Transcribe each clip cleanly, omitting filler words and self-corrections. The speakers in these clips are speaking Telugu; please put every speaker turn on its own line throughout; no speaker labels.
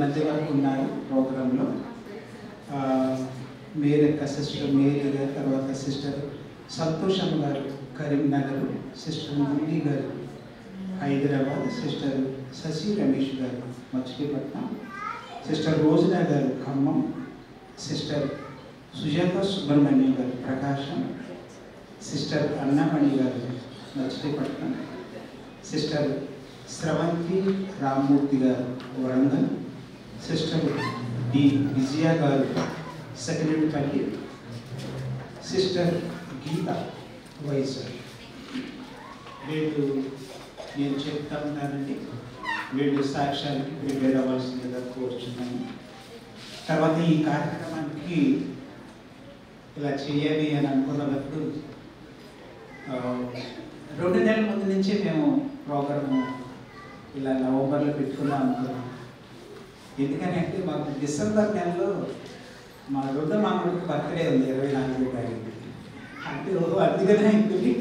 మంది వరకు ఉన్నారు ప్రోగ్రాంలో. మేరీ యొక్క సిస్టర్ మేరీ గారు, తర్వాత సిస్టర్ సంతోషం గారు కరీంనగర్, సిస్టర్ మురళి గారు హైదరాబాద్, సిస్టర్ శశి రమేష్ గారు మచిలీపట్నం, సిస్టర్ రోజనా గారు ఖమ్మం, సిస్టర్ సుజాత సుబ్రహ్మణ్యం గారు ప్రకాశం, సిస్టర్ అన్నమణి గారు మచిలీపట్నం, సిస్టర్ స్రవంతి రామ్మూర్తి గారు వరంగల్, సిస్టర్ డి విజయ గారు సెకండరీపల్లి, సిస్టర్ గీత వైఎస్ఆర్. వీళ్ళు నేను చెప్తా ఉన్నానండి, వీళ్ళు సాక్ష్యానికి ప్రిపేర్ అవ్వాల్సిందిగా కోరుచున్నాను. తర్వాత ఈ కార్యక్రమానికి ఇలా చేయాలి అని అనుకున్నప్పుడు 2 నెలల ముందు నుంచి మేము ప్రోగ్రాము ఇలా నవంబర్లో పెట్టుకుందాం అనుకున్నాం. ఎందుకని అంటే మాకు డిసెంబర్ నెలలో మా రెండో మామూలుకి బర్త్డే ఉంది 24వ తారీఖు. అంటే అందుకనే ఇంటికి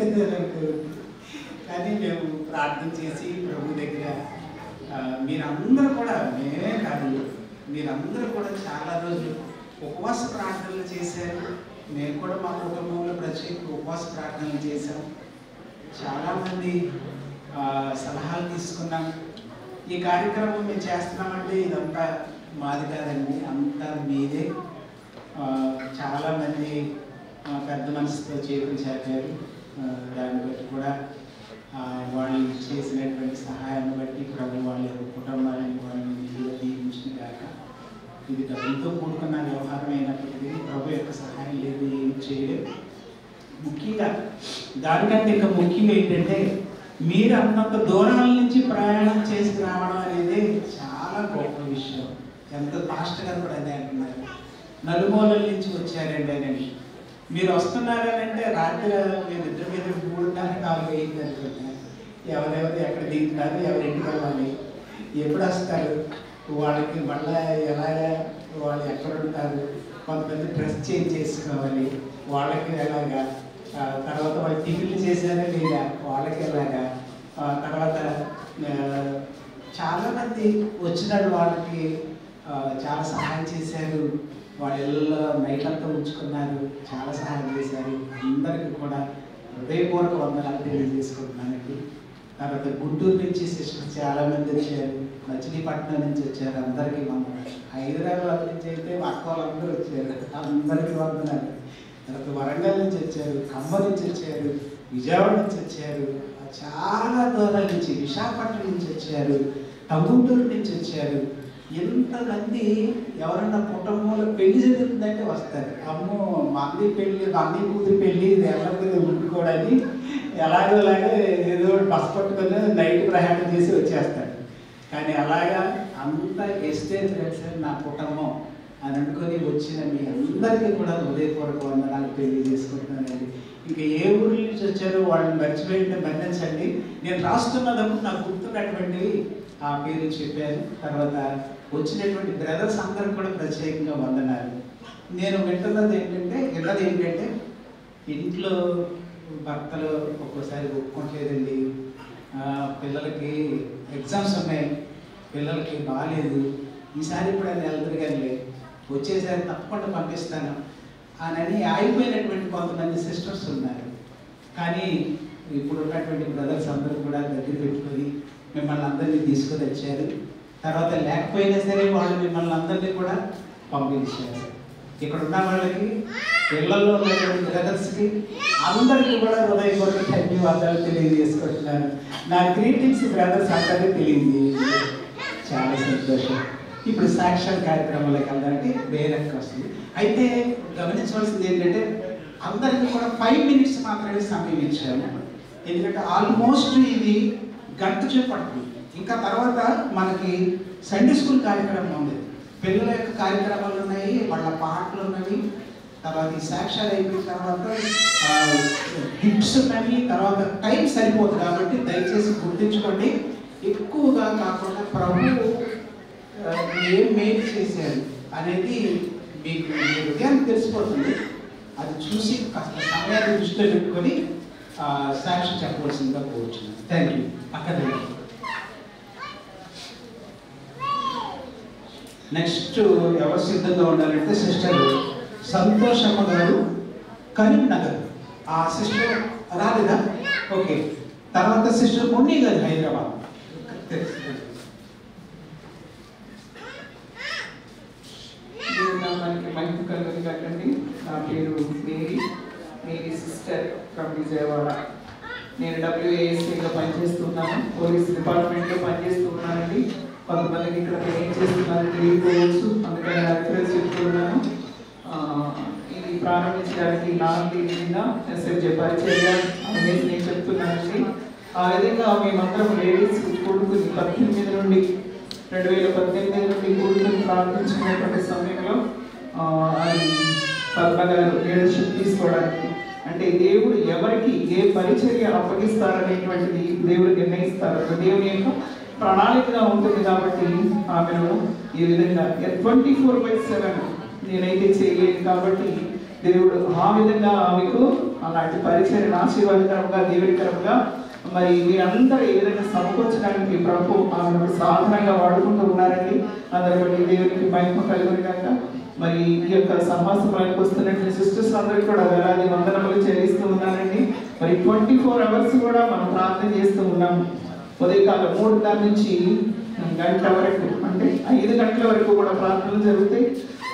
కానీ మేము ప్రార్థన చేసి ప్రభు దగ్గర మీరందరూ కూడా, మేమే కాదు మీరందరూ కూడా చాలా రోజులు ఉపవాస ప్రార్థనలు చేశారు. మేము కూడా మా కుటుంబంలో ప్రత్యేక ఉపవాస ప్రార్థనలు చేశాం. చాలామంది సలహాలు తీసుకున్నాం. ఈ కార్యక్రమం మేము చేస్తున్నామంటే ఇదంతా మాది కాదండి, అంతా మీదే. చాలామంది పెద్ద మనసుతో చేతులు చాపారు. దాన్ని బట్టి కూడా వాళ్ళు చేసినటువంటి సహాయాన్ని బట్టి ప్రభు వాళ్ళ కుటుంబాన్ని వాళ్ళని దీవించిన కాక ఇది డబ్బులతో కూడుకున్న వ్యవహారం అయినప్పటికీ ప్రభు యొక్క సహాయం లేదు, ఏమి చేయలేదు. ముఖ్యంగా దానికంటే ఇంకా ముఖ్యంగా ఏంటంటే మీరు అంతంత దూరాల నుంచి ప్రయాణం చేసి రావడం అనేది చాలా గొప్ప విషయం. ఎంత ఫాస్ట్ గా కూడా అదే అంటున్నారు, నలుమూలల నుంచి వచ్చారండి అని. మీరు వస్తున్నారంటే రాత్రి మీరు ఇద్దరు మీద 3:30-4 అయింది అనుకుంటున్నారు. ఎవరెవరు ఎక్కడ దిగుతున్నారు, ఎవరి ఇంటికి వెళ్ళాలి, ఎప్పుడు వస్తారు, వాళ్ళకి మళ్ళీ ఎలాగా, వాళ్ళు ఎక్కడ ఉంటారు, కొంతమంది డ్రెస్ చేంజ్ చేసుకోవాలి, వాళ్ళకి ఎలాగా, తర్వాత వాళ్ళు టిఫిన్లు చేశారా లేదా వాళ్ళకి ఎలాగా, తర్వాత చాలామంది వచ్చినాడు వాళ్ళకి చాలా సహాయం చేశారు. వాళ్ళ ఇళ్ళలో నైట్ అంతా ఉంచుకున్నారు, చాలా సహాయం చేశారు. అందరికీ కూడా హృదయపూర్వక వందనాలు తెలియజేసుకుంటున్నానండి. తర్వాత గుంటూరు నుంచి సిస్టర్ చాలామంది వచ్చారు, మచిలీపట్నం నుంచి వచ్చారు, అందరికీ వందనాలు. హైదరాబాద్ నుంచి అయితే అక్క వాళ్ళందరూ వచ్చారు, అందరికీ వందనాలు. తర్వాత వరంగల్ నుంచి వచ్చారు, ఖమ్మం నుంచి వచ్చారు, విజయవాడ నుంచి వచ్చారు, చాలా దూరాల నుంచి, విశాఖపట్నం నుంచి వచ్చారు, టంగుటూరు నుంచి వచ్చారు. ఎంతమంది ఎవరన్నా కుటుంబంలో పెళ్లి జరుగుతుందంటే వస్తారు. అమ్మో మా అన్ని పెళ్ళి, మా అన్ని కూతురు పెళ్ళి ఎవరి ఉండుకోవడానికి ఎలాగోలాగా ఏదో బస్ పట్టుకొని నైట్ ప్రయాణం చేసి వచ్చేస్తారు. కానీ అలాగా అంత ఎస్టేజ్ సార్ నా కుటుంబం అని అనుకొని వచ్చిన మీ అందరికీ కూడా హృదయపూర్వక వందనాలు తెలియజేసుకుంటున్నానండి. ఇంకా ఏ ఊరి నుంచి వచ్చారో వాళ్ళని మర్చిపోయింటే మన్నించండి. నేను రాస్తున్నప్పుడు నాకు గుర్తున్నటువంటి ఆ పేరు చెప్పారు. తర్వాత వచ్చినటువంటి బ్రదర్స్ అందరూ కూడా ప్రత్యేకంగా వందనాలు. నేను వింటున్నది ఏంటంటే ఇంట్లో భర్తలు ఒక్కోసారి ఒప్పుకోవట్లేదండి, పిల్లలకి ఎగ్జామ్స్ ఉన్నాయి, పిల్లలకి బాగాలేదు, ఈసారి ఇప్పుడు అని వెళ్తారు కానీ వచ్చేసారి తప్పకుండా పంపిస్తాను అని ఆగిపోయినటువంటి కొంతమంది సిస్టర్స్ ఉన్నారు. కానీ ఇప్పుడు ఉన్నటువంటి బ్రదర్స్ అందరూ కూడా దగ్గర పెట్టుకొని మిమ్మల్ని అందరినీ తీసుకొని వచ్చారు. తర్వాత లేకపోయినా సరే వాళ్ళు మిమ్మల్ని అందరినీ కూడా పంపించారు. ఇక్కడ ఉన్న వాళ్ళకి, పిల్లల్లో ఉన్నటువంటి బ్రదర్స్కి అందరికీ కూడా హృదయపూర్వక ధన్యవాదాలు తెలియజేసుకుంటున్నాను. నా గ్రీటింగ్స్ బ్రదర్స్ అందరికీ తెలియజేయండి. చాలా సంతోషం. ఇప్పుడు సాక్ష్యం కార్యక్రమాలకు వెళ్ళడానికి వేరొక వస్తుంది. అయితే గమనించవలసింది ఏంటంటే అందరికీ కూడా 5 minutes మాత్రమే సమయం ఇచ్చాము. ఎందుకంటే ఆల్మోస్ట్ ఇది గంట చేపడుతుంది. ఇంకా తర్వాత మనకి సండే స్కూల్ కార్యక్రమం ఉంది, పిల్లల యొక్క కార్యక్రమాలు ఉన్నాయి, వాళ్ళ పాటలు ఉన్నవి, తర్వాత ఈ సాక్ష్యాలు అయిపోయిన తర్వాత గిఫ్ట్స్ ఉన్నవి. తర్వాత టైం సరిపోదు కాబట్టి దయచేసి గుర్తించుకోండి. ఎక్కువగా కాకుండా ప్రభు ఏం మేలు చేశారు అనేది మీకు హృదయాన్ని తెలిసిపోతుంది. అది చూసి కాస్త సమయాన్ని దృష్టిలో పెట్టుకొని సాక్ష్యం చెప్పవలసిందిగా కోరుచున్నాను. Thank you. అక్కడ నెక్స్ట్ ఎవరు సిద్ధంగా ఉండాలంటే సిస్టర్ సంతోషమ్మ గారు, కరీంనగర్. ఆ సిస్టర్ రాలేదా? ఓకే. తర్వాత సిస్టర్ మున్ని గారు, హైదరాబాద్.
మహిమ కలుగునిగాకండి. నా పేరు మేరీ సిస్టర్ ఫ్రమ్ విజయవాడ. నేను WASAలో పనిచేస్తున్నాను, పోలీస్ డిపార్ట్మెంట్లో పనిచేస్తున్నానండి. కొంతమందికి ఇక్కడ ఏం చేస్తున్నారని తెలియకపోవచ్చు, అందుకని రిఫరెన్స్ చెప్తున్నాను. ఇది ప్రారంభించడానికి నాలుగు మీద SFJ పరిచర్య అనేది నేను చెప్తున్నానండి. ఆ విధంగా మేమందరం లేడీస్ కూడుకుని 2018 నుండి కూడుకుని ప్రారంభించుకునేటువంటి సమయంలో అది పద్మ గారు లీడర్షిప్ తీసుకోవడానికి, అంటే దేవుడు ఎవరికి ఏ పరిచర్య అప్పగిస్తారనేటువంటిది దేవుడు నిర్ణయిస్తారు. దేవుని యొక్క ప్రణాళికగా ఉంటుంది. కాబట్టి ఆమెను ఈ విధంగా 24/7 నేనైతే చేయలేదు కాబట్టి దేవుడు ఆ విధంగా ఆమెకు అలాంటి పరిచర్యను ఆశీర్వాదకరంగా దేవుడికరంగా మరి మీరందరూ ఏ విధంగా సమకూర్చడానికి ప్రభు ఆమెను సాధనంగా వాడుకుంటూ ఉన్నారండి. అందరి బట్టి దేవునికి మహిమ కలుగునిగాక. మరి ఈ యొక్క సమాసంలోకి వస్తున్నటువంటి సిస్టర్స్ అందరికీ కూడా వేలాది వందనములు చెల్లిస్తూ ఉన్నారండి. మరి 24 hours కూడా మనం ప్రార్థన చేస్తూ ఉన్నాము. ఉదయకాలం 3 నుంచి గంట వరకు, అంటే 5 గంటల వరకు కూడా ప్రార్థనలు జరుగుతాయి.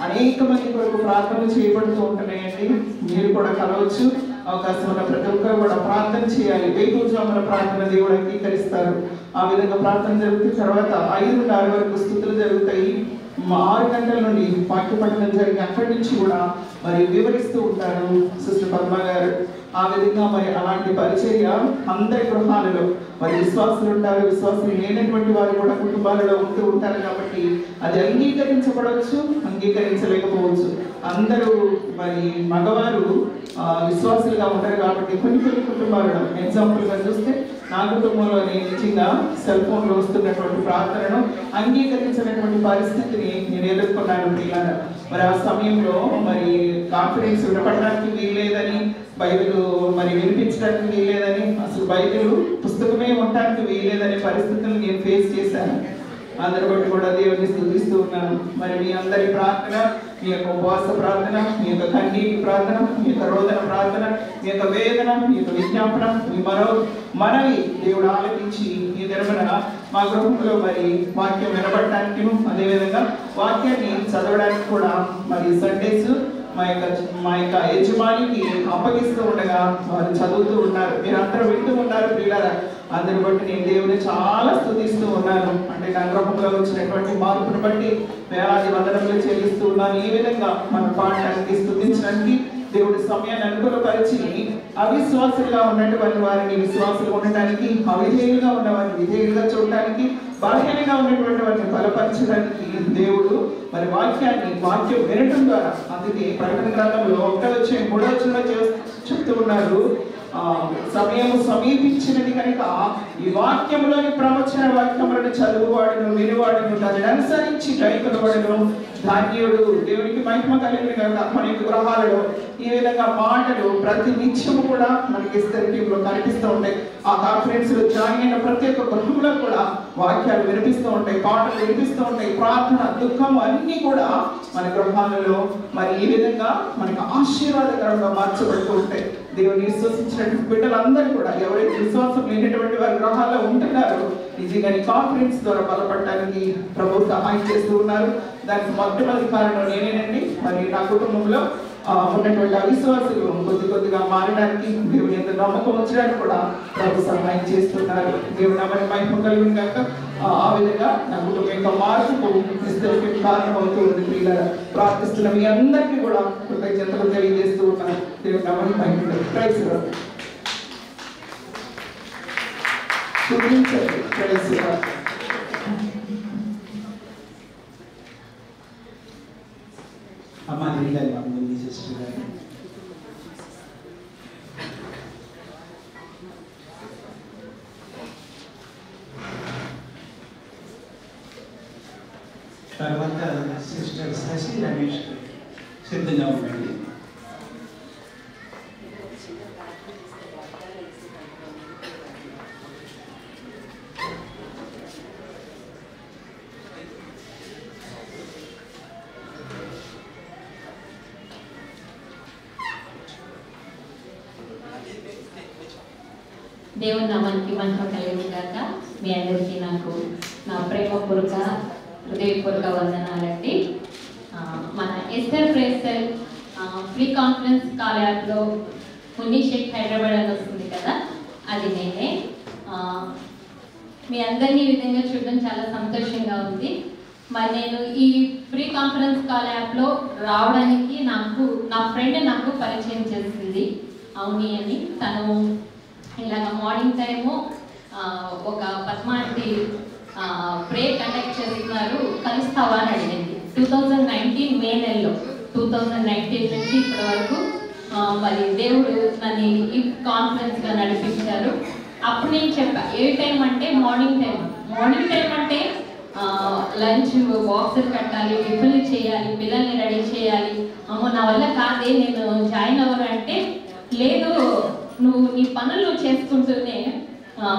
అనేక మంది వరకు ప్రార్థనలు చేయబడుతూ ఉంటున్నాయండి. మీరు కూడా కలవచ్చు. అవకాశం ఉన్న ప్రతి ఒక్కరు కూడా ప్రార్థన చేయాలి. వేకువజామున ప్రార్థన దేవుడు అంగీకరిస్తారు. ఆ విధంగా ప్రార్థన జరుగుతుంది. తర్వాత 5 నుండి 6 వరకు స్తుతులు జరుగుతాయి. 6 గంటల నుండి వాక్య పఠనం జరిగి అక్కడి నుంచి కూడా మరి వివరిస్తూ ఉంటారు సిస్టర్ పద్మ గారు. ఆ విధంగా మరి అలాంటి పరిచర్య అందరి గృహాలలో మరి విశ్వాసులు ఉంటారు, విశ్వాసులు లేనటువంటి వారు కూడా కుటుంబాలలో ఉంటూ ఉంటారు. కాబట్టి అది అంగీకరించబడవచ్చు, అంగీకరించలేకపోవచ్చు. అందరూ మరి మగవారు విశ్వాసులుగా ఉంటారు కాబట్టి కొన్ని కుటుంబాలలో, ఎగ్జాంపుల్గా చూస్తే నా కుటుంబంలో నేను నిజంగా సెల్ ఫోన్లో వస్తున్నటువంటి ప్రార్థనను అంగీకరించినటువంటి పరిస్థితిని నేను ఎదుర్కొన్నాను. పిల్లలు మరి ఆ సమయంలో మరి కాన్ఫిడెన్స్ వినపడడానికి వీల్లేదని, బైబిల్ మరి వినిపించడానికి వీల్లేదని, అసలు బైబిల్ పుస్తకమే ఉండడానికి వీల్లేదనే పరిస్థితులను నేను ఫేస్ చేశాను. అందరి బట్టి కూడా దేవుని స్తుతిస్తూ ఉన్నాను. మరి మీ అందరి ప్రార్థన, మీ యొక్క ఉపవాస ప్రార్థన, మీ యొక్క కన్నీటి ప్రార్థన, మీ యొక్క రోదన ప్రార్థన, మీ యొక్క వేదన, మీ యొక్క విజ్ఞాపన, మీ మనవి దేవుడు ఆలకించి ఈ దినమున మా గృహంలో మరి వాక్యం వినబడటానికి, అదేవిధంగా వాక్యాన్ని చదవడానికి కూడా మరి సండేస్ మా యొక్క యజమానికి అప్పగిస్తూ ఉండగా వారు చదువుతూ ఉన్నారు. మీరందరూ వింటూ ఉన్నారు పిల్లల. అందరిని బట్టి నేను దేవుని చాలా స్తుతిస్తూ ఉన్నాను. అంటే నా గృహంలో వచ్చినటువంటి మార్పును బట్టి వేలాది వందనములు చెల్లిస్తూ ఉన్నాను. ఈ విధంగా మన పాడడానికి, స్తుతించడానికి దేవుడి సమయాన్ని అనుకూలపరిచి అవిశ్వాసులుగా ఉన్నటువంటి వారిని విశ్వాసులు ఉండటానికి, అవిధేయులుగా ఉన్న వారిని విధేయులుగా చూడటానికి, బలహీనంగా ఉన్నటువంటి వారిని బలపరచడానికి దేవుడు మరి వాక్యం వినటం ద్వారా, అందుకే ప్రకటన గ్రంథంలో 1-3 చెప్తూ ఉన్నారు, సమయం సమీపించినది కనుక ఈ వాక్యంలోని ప్రవచన వాక్యములను చదువువాడును, వినివాడును, దానిని అనుసరించి కైకొనబడును ధాన్యుడు. దేవునికి మహిమ కలిగిన కనుక మన గృహాలలో ఈ విధంగా మాటలు ప్రతి నిత్యము కూడా మనకి టీంలో కనిపిస్తూ ఉంటాయి. ఆ కాన్ఫరెన్స్ లో జాయిన్ అయిన ప్రతి ఒక్క గృహంలో కూడా వాక్యాలు వినిపిస్తూ ఉంటాయి, పాటలు వినిపిస్తూ ఉంటాయి, ప్రార్థన, దుఃఖం అన్నీ కూడా మన గృహాలలో మరి ఈ విధంగా మనకు ఆశీర్వాదకరంగా మార్చబడుతూ ఉంటాయి. దేవుని విశ్వసించినటువంటి బిడ్డలందరూ కూడా ఎవరైతే విశ్వాసం లేనటువంటి వారి గృహాల్లో ఉంటున్నారో నిజంగా కాన్ఫరెన్స్ ద్వారా బలపడటానికి ప్రభు సహాయం చేస్తూ ఉన్నారు. దానికి మొట్టమొదటి కారణం నేనేనండి. మరి నా కుటుంబంలో ఉన్నటువంటి అవిశ్వాసులు కొద్దిగా మారడానికి, దేవుని ఎంత నమ్మకం వచ్చడానికి కూడా ప్రభు సహాయం చేస్తున్నారు. దేవుని నామమున మహిమ కలుగును గాక. ఆ విధంగా నా కుటుంబం యొక్క మార్పుకు కారణం అవుతూ ఉంది. పిల్లల ప్రార్థిస్తున్న మీ అందరికీ కూడా కృతజ్ఞతలు తెలియజేస్తూ ఉన్నాను. దేవుని నామమున మహిమ కలుగును. Praise Lord. Praise Lord.
అమ్మ నిండాలి మా ముందు సిస్టర్ గారు. తర్వాత సిస్టర్ శశి రమేష్ సిద్ధంగా ఉండండి.
దేవుని నామానికి మహిమ కలుగును గాక. మీ అందరికీ నాకు నా ప్రేమపూర్వక హృదయపూర్వక వందనాలండి. మన ఎస్టర్ ప్రేసల్ ఫ్రీ కాన్ఫరెన్స్ కాల్ యాప్లో మునీషేక్ హైదరాబాద్ అని వస్తుంది కదా, అది నేనే. మీ అందరినీ ఈ విధంగా చూడడం చాలా సంతోషంగా ఉంది. మరి నేను ఈ ఫ్రీ కాన్ఫరెన్స్ కాల్ యాప్లో రావడానికి నా ఫ్రెండ్ నాకు పరిచయం చేసింది, అవుని అని. తను ఇలాగ మార్నింగ్ టైము ఒక పద్మావతి ప్రేయర్ కండక్ట్ చేస్తున్నారు, కలుస్తావా అని అడిగింది. 2019 మే నెలలో, 2019 నుంచి ఇప్పటి వరకు మరి దేవుడు నన్ను ఈ కాన్ఫరెన్స్గా నడిపించారు. అప్పుడు నేను చెప్పా, ఏ టైం అంటే మార్నింగ్ టైం అంటే లంచ్ బాక్సులు కట్టాలి, టిఫిన్లు చేయాలి, పిల్లల్ని రెడీ చేయాలి. అమ్మో నా వల్ల కాదే, నేను జాయిన్ అవ్వను అంటే, లేదు నువ్వు నీ పనులు చేసుకుంటూనే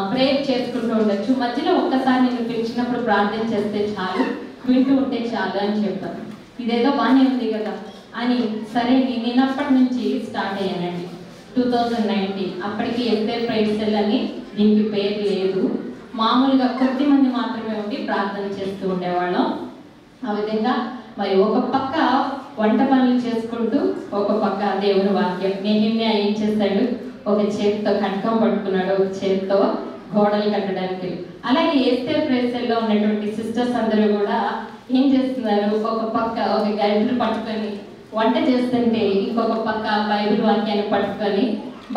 ప్రేయర్ చేసుకుంటూ ఉండొచ్చు, మధ్యలో ఒక్కసారి నేను పిలిచినప్పుడు ప్రార్థన చేస్తే చాలు, వింటూ ఉంటే చాలు అని చెప్పాను. ఇదేదో బాగానే ఉంది కదా అని సరే నేను అప్పటి నుంచి స్టార్ట్ అయ్యానండి. 2019 అప్పటికి ఎస్ఆర్ ప్రైసెల్ అని దీనికి పేరు లేదు, మామూలుగా కొద్ది మంది మాత్రమే ఉండి ప్రార్థన చేస్తూ ఉండేవాళ్ళం. ఆ విధంగా మరి ఒక పక్క వంట పనులు చేసుకుంటూ ఒక పక్క దేవుని వాక్యం. నెహెమ్యా ఏం చేశాడు, ఒక చేతితో కటకం పట్టుకున్నాడు, ఒక చేతితో గోడలు కట్టడానికి. అలాగే ఎస్ఆర్ ప్రైసెల్లో ఉన్నటువంటి సిస్టర్స్ అందరూ కూడా ఏం చేస్తున్నారు, ఒక పక్క ఒక గరిటెలు పట్టుకొని వంట చేస్తుంటే ఇంకొక పక్క బైబిల్ వాక్యాన్ని పట్టుకొని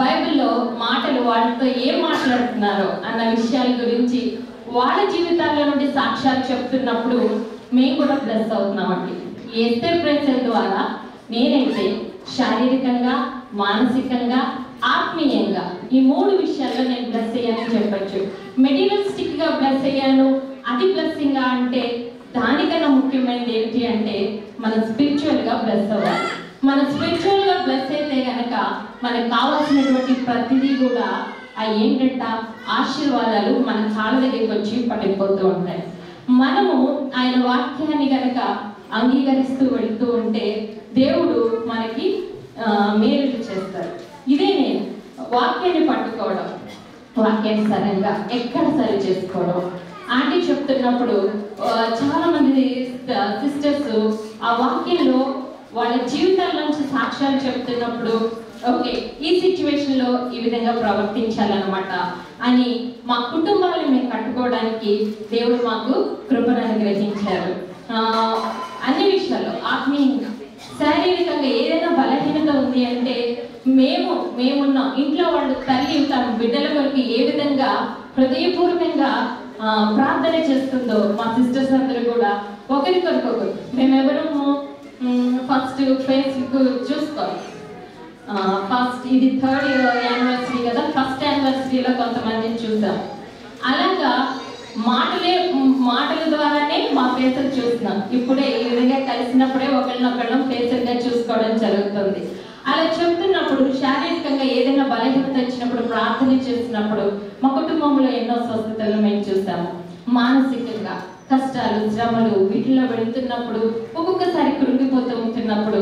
బైబిల్లో మాటలు వాళ్ళతో ఏం మాట్లాడుతున్నారో అన్న విషయాల గురించి వాళ్ళ జీవితాల్లో నుండి సాక్ష్యాలు చెప్తున్నప్పుడు మేము కూడా ప్లస్ అవుతున్నామండి. ఈ ఎస్ఆర్ ప్రైసెల్ ద్వారా నేనైతే శారీరకంగా, మానసికంగా, ఆత్మీయంగా ఈ 3 విషయాల్లో నేను బ్లెస్ అయ్యానని చెప్పచ్చు. మెటీరియలిస్టిక్గా బ్లెస్ అయ్యాను, అది బ్లెస్సింగా అంటే దానికన్నా ముఖ్యమైనది ఏంటి అంటే మనం స్పిరిచువల్గా బ్లెస్ అవ్వాలి. మన స్పిరిచువల్గా బ్లెస్ అయితే కనుక మనకు కావాల్సినటువంటి ప్రతిదీ కూడా ఏంటంట ఆశీర్వాదాలు మన కాళ్ళ దగ్గరికి వచ్చి పడిపోతూ ఉంటాయి. మనము ఆయన వాక్యాన్ని కనుక అంగీకరిస్తూ వెళుతూ ఉంటే దేవుడు మనకి మేలు చేస్తారు. ఇదే నేను వాక్యాన్ని పట్టుకోవడం, వాక్యానుసారంగా ఎక్కడ సరి చేసుకోవడం. ఆంటీ చెప్తున్నప్పుడు చాలా మంది సిస్టర్స్ ఆ వాక్యంలో వాళ్ళ జీవితాల నుంచి సాక్ష్యాలు చెప్తున్నప్పుడు ఓకే ఈ సిచ్యువేషన్లో ఈ విధంగా ప్రవర్తించాలన్నమాట అని మా కుటుంబాలను మేము కట్టుకోవడానికి దేవుడు మాకు కృపను అనుగ్రహించారు. అన్ని విషయాల్లో ఆత్మీయంగా, శారీరకంగా ఏదైనా బలహీనత ఉంది అంటే మేమున్నాం. ఇంట్లో వాళ్ళు తల్లి తన బిడ్డల కొరకు ఏ విధంగా హృదయపూర్వకంగా ప్రార్థన చేస్తుందో మా సిస్టర్స్ అందరూ కూడా ఒకరికొరకొకరు. మేమెవరము ఫస్ట్ ఫేస్బుక్ చూసుకోవాలి. ఫస్ట్ ఇది 3rd యానివర్సరీ కదా, ఫస్ట్ యానివర్సరీలో కొంతమందిని చూసాం. అలాగా మాటల ద్వారానే మా ఫేసులు చూస్తున్నాం. ఇప్పుడే ఈ విధంగా కలిసినప్పుడే ఒకళ్ళనొకళ్ళం ఫేసులుగా చూసుకోవడం జరుగుతుంది. అలా చెప్తున్నప్పుడు శారీరకంగా ఏదైనా బలహీనత వచ్చినప్పుడు ప్రార్థన చేసినప్పుడు మా కుటుంబంలో ఎన్నో స్వస్థతలు మేము చూసాము. మానసికంగా కష్టాలు, శ్రమలు వీటిలో వెళుతున్నప్పుడు ఒక్కొక్కసారి కృంగిపోతూ ఉంటున్నప్పుడు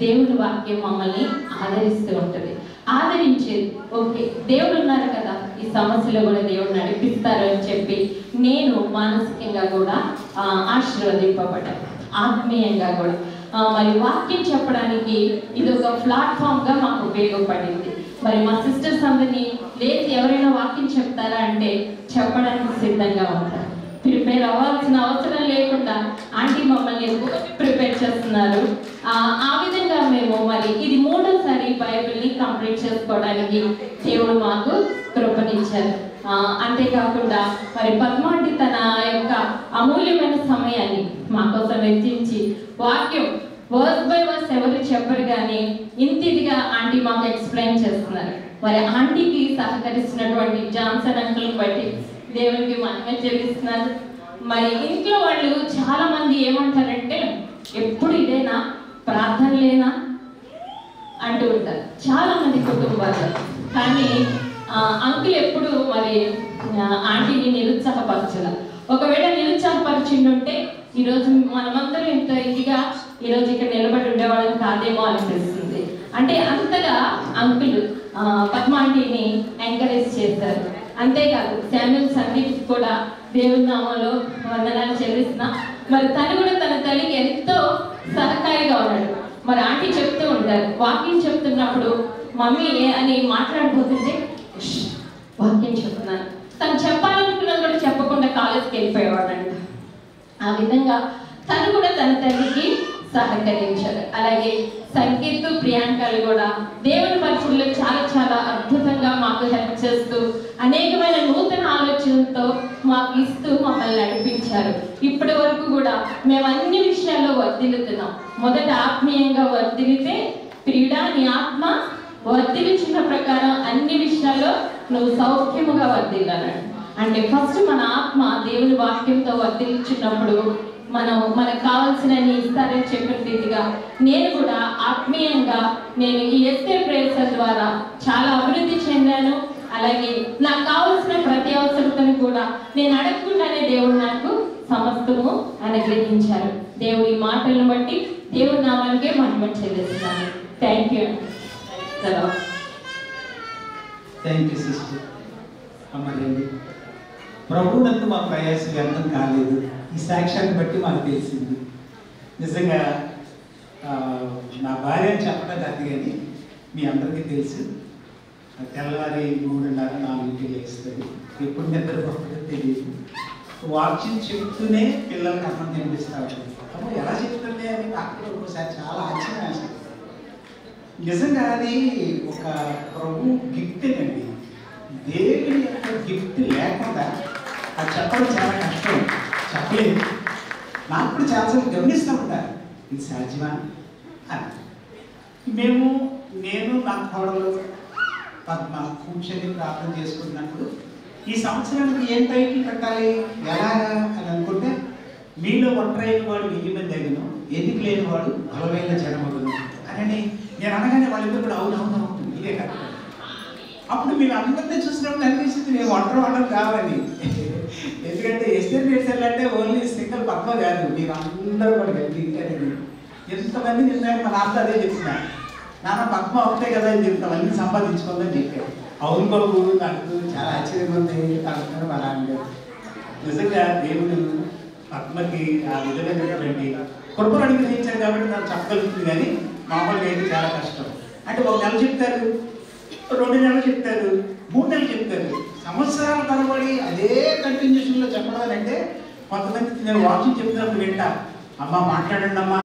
దేవుని వాక్యం మమ్మల్ని ఆదరిస్తూ ఉంటుంది. ఆదరించేది ఓకే దేవుడు ఉన్నారు కదా, ఈ సమస్యలో కూడా దేవుడు నడిపిస్తారు అని చెప్పి నేను మానసికంగా కూడా ఆశీర్వదింపబడ్డాను, ఆత్మీయంగా కూడా. మరి వాక్యం చెప్పడానికి ఇది ఒక ప్లాట్ఫామ్గా మాకు ఉపయోగపడింది. మరి మా సిస్టర్స్ అందరినీ లేచి ఎవరైనా వాక్యం చెప్తారా అంటే చెప్పడానికి సిద్ధంగా ఉంటారు. ప్రిపేర్ అవ్వాల్సిన అవసరం లేకుండా ఆంటీ మమ్మల్ని ప్రిపేర్ చేస్తున్నారు. ఆ విధంగా మేము మరి ఇది 3వ బైబిల్ని కంప్లీట్ చేసుకోవడానికి దేవుడు మాకు కృపనిచ్చారు. అంతేకాకుండా మరి పద్మావతి తన యొక్క అమూల్యమైన సమయాన్ని మా కోసం వెచ్చించి వాక్యం వర్స్ బై వర్స్ ఎవరు చెప్పరు కానీ ఇంతిదిగా ఆంటీ మాకు ఎక్స్ప్లెయిన్ చేస్తున్నారు. మరి ఆంటీకి సహకరిస్తున్నటువంటి జాన్సన్ అంకుల్ని బట్టి దేవునికి మహిమ చెల్లిస్తున్నారు. మరి ఇంట్లో వాళ్ళు చాలా మంది ఏమంటారంటే ఎప్పుడు ఇదేనా, ప్రార్థనలేనా అంటూ ఉంటారు చాలా మంది కుటుంబాల్లో. కానీ అంకుల్ ఎప్పుడు మరి ఆంటీని నిరుత్సాహపరచాల. ఒకవేళ నిరుత్సాహపరిచిండుంటే ఈరోజు మనమందరం ఇంత ఇదిగా ఈరోజు ఇక్కడ నిలబడి ఉండేవాళ్ళని కాదేమో అనిపిస్తుంది. అంటే అంతగా అంకుల్ పద్మావతిని ఎంకరేజ్ చేశారు. అంతేకాదు శామ్యూల్ సందీప్ కూడా దేవుని నామంలో వందనాలు చెల్లిస్తున్నా. మరి తను కూడా తన తల్లికి ఎంతో సహకారిగా ఉన్నాడు. మరి ఆంటీ చెప్తూ ఉంటారు, వాకింగ్ చెప్తున్నప్పుడు మమ్మీ అని మాట్లాడిపోతుంటే వాకింగ్ చెప్తున్నాను, తను చెప్పాలనుకున్నది కూడా చెప్పకుండా కాలేజ్కి వెళ్ళిపోయేవాడంట. ఆ విధంగా తను కూడా తన తల్లికి సహకరించారు. అలాగే సంకీర్తు ప్రియాంకలు కూడా దేవుని పరిచయంలో చాలా చాలా అద్భుతంగా మాకు హెల్ప్ చేస్తూ అనేకమైన నూతన ఆలోచనలతో మాకు ఇస్తూ మమ్మల్ని నడిపించారు. ఇప్పటి వరకు కూడా మేము అన్ని విషయాల్లో వర్ధిల్లుతున్నాం. మొదట ఆత్మీయంగా వర్ధిల్లితే, ప్రియుడా నీ ఆత్మ వర్ధిల్చున్న ప్రకారం అన్ని విషయాల్లో నువ్వు సౌఖ్యముగా వర్ధిల్లాలి. అంటే ఫస్ట్ మన ఆత్మ దేవుని వాక్యంతో వర్ధిల్చున్నప్పుడు మనకు కావాల్సిన ఇస్తారని చెప్పిన రీతిగా నేను కూడా ఆత్మీయంగా నేను ఈ ఎస్కే ప్రేయర్స్ ద్వారా చాలా అభివృద్ధి చెందాను. అలాగే నాకు కావాల్సిన ప్రతి అవసరతను కూడా నేను అడగకుండానే దేవుడు నాకు సమస్తము అనుగ్రహించారు. దేవుడి మాటలను బట్టి దేవుడి నామానికే మహిమ చెల్లిస్తున్నాను. Thank you.
Thank you sister. అమ్మదేవి ప్రభువునందు మా ప్రయాసం వ్యర్థం కాలేదు. ఈ సాక్ష్యాన్ని బట్టి మాకు తెలిసింది. నిజంగా నా భార్య అని చెప్పడం కాదు, కానీ మీ అందరికీ తెలుసు తెల్లవారి 3:30-4 లేస్తుంది. ఎప్పుడు నిద్రపోతుందో తెలియదు. వాక్యం చెప్తూనే పిల్లలకి అన్నం తినిపిస్తూ ఉంటుంది. అమ్మో ఎలా చెప్తుంటే అని నాకు ఒక్కోసారి చాలా ఆశ్చర్యం వేస్తుంది. నిజంగా అది ఒక ప్రభు గిఫ్టేనండి. దేవుని యొక్క గిఫ్ట్ లేకుండా అది చెప్పడం చాలా కష్టం, చెప్పలేదు. నాకు కూడా చాలాసార్లు గమనిస్తూ ఉంటారు, ఇది సాధ్యమా అని. నేను నా కోడలు పద్మ కూర్చొని ప్రార్థన చేసుకున్నప్పుడు ఈ సంవత్సరానికి ఏం టైటిల్ పెట్టాలి ఎలాగా అని అనుకుంటే, మీలో ఒంటరైన వాడు 1000 మంది అయ్యను, ఎన్నిక లేని వాడు బలమైన జనమగును అని నేను అనగానే వాళ్ళిద్దరు కూడా అవునవును ఇదే కదా. అప్పుడు మీరు అందరినీ చూసినప్పుడు అనిపిస్తుంది నేను ఒంటరి కావాలి. ఎందుకంటే ఎస్టేట్ నేర్సల్ అంటే ఓన్లీ సింగిల్ పద్మ కాదు, మీరు అందరూ కూడా కలిపి ఎంతమంది తిన్నారు. మా నాన్న అదే చెప్తున్నారు, నాన్న పద్మ ఒకటే కదా ఇంతమంది సంపాదించుకోవాలని చెప్పారు. అవును బాబు, నాకు చాలా ఆశ్చర్యంగా ఉంది అంటున్నారు మా నాన్నగారు. నిజంగా దేవుడు పద్మకి ఆ విధమైనటువంటి కృపను అనుగ్రహించారు కాబట్టి నాకు చెప్పగలుగుతుంది. కానీ మామూలుగా అయితే చాలా కష్టం. అంటే 1 నెల చెప్తారు, 2 నెలలు చెప్తారు, 3 నెలలు చెప్తారు, సంవత్సరాల తరబడి అదే కంటిన్యూషన్లో చెప్పడం అంటే కొంతమంది నేను వాకింగ్ చెప్తున్నప్పుడు వింటా, అమ్మ మాట్లాడండి అమ్మా